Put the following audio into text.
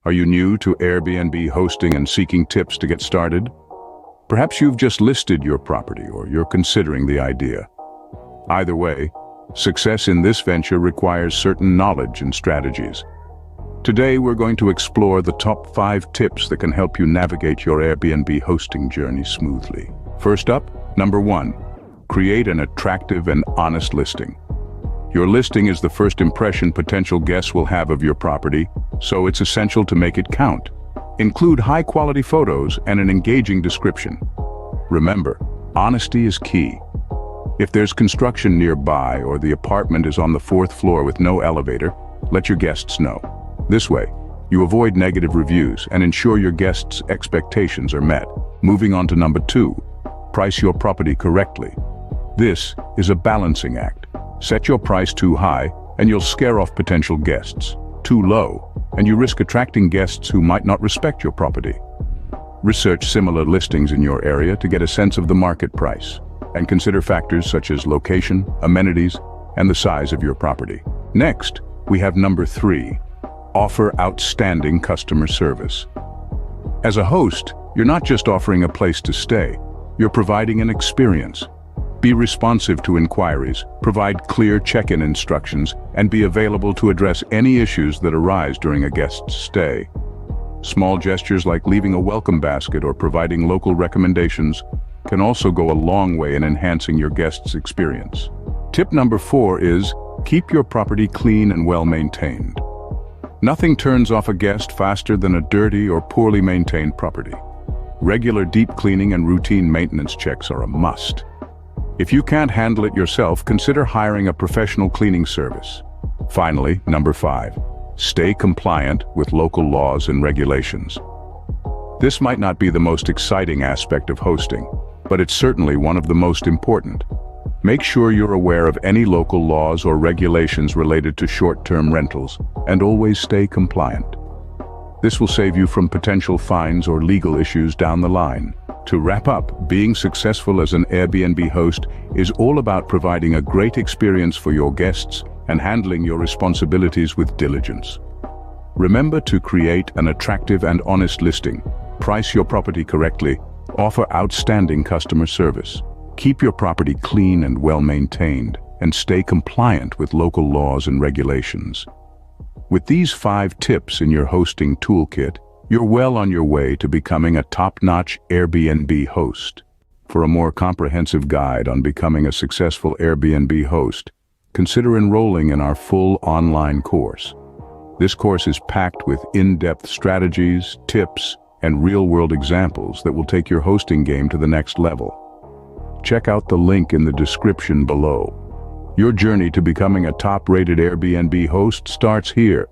Are you new to Airbnb hosting and seeking tips to get started? Perhaps you've just listed your property or you're considering the idea. Either way, success in this venture requires certain knowledge and strategies. Today we're going to explore the top 5 tips that can help you navigate your Airbnb hosting journey smoothly. First up, number 1, create an attractive and honest listing. Your listing is the first impression potential guests will have of your property, so it's essential to make it count. Include high-quality photos and an engaging description. Remember, honesty is key. If there's construction nearby or the apartment is on the 4th floor with no elevator, let your guests know. This way, you avoid negative reviews and ensure your guests' expectations are met. Moving on to number 2, price your property correctly. This is a balancing act. Set your price too high and you'll scare off potential guests. Too low, and you risk attracting guests who might not respect your property. Research similar listings in your area to get a sense of the market price, and consider factors such as location, amenities, and the size of your property. Next, we have number 3, offer outstanding customer service. As a host, you're not just offering a place to stay, you're providing an experience. Be responsive to inquiries, provide clear check-in instructions, and be available to address any issues that arise during a guest's stay. Small gestures like leaving a welcome basket or providing local recommendations can also go a long way in enhancing your guest's experience. Tip number 4 is, keep your property clean and well-maintained. Nothing turns off a guest faster than a dirty or poorly maintained property. Regular deep cleaning and routine maintenance checks are a must. If you can't handle it yourself, consider hiring a professional cleaning service. Finally, number 5, stay compliant with local laws and regulations. This might not be the most exciting aspect of hosting, but it's certainly one of the most important. Make sure you're aware of any local laws or regulations related to short-term rentals, and always stay compliant. This will save you from potential fines or legal issues down the line. To wrap up, being successful as an Airbnb host is all about providing a great experience for your guests and handling your responsibilities with diligence. Remember to create an attractive and honest listing, price your property correctly, offer outstanding customer service, keep your property clean and well-maintained, and stay compliant with local laws and regulations. With these 5 tips in your hosting toolkit, you're well on your way to becoming a top-notch Airbnb host. For a more comprehensive guide on becoming a successful Airbnb host, consider enrolling in our full online course. This course is packed with in-depth strategies, tips, and real-world examples that will take your hosting game to the next level. Check out the link in the description below. Your journey to becoming a top-rated Airbnb host starts here.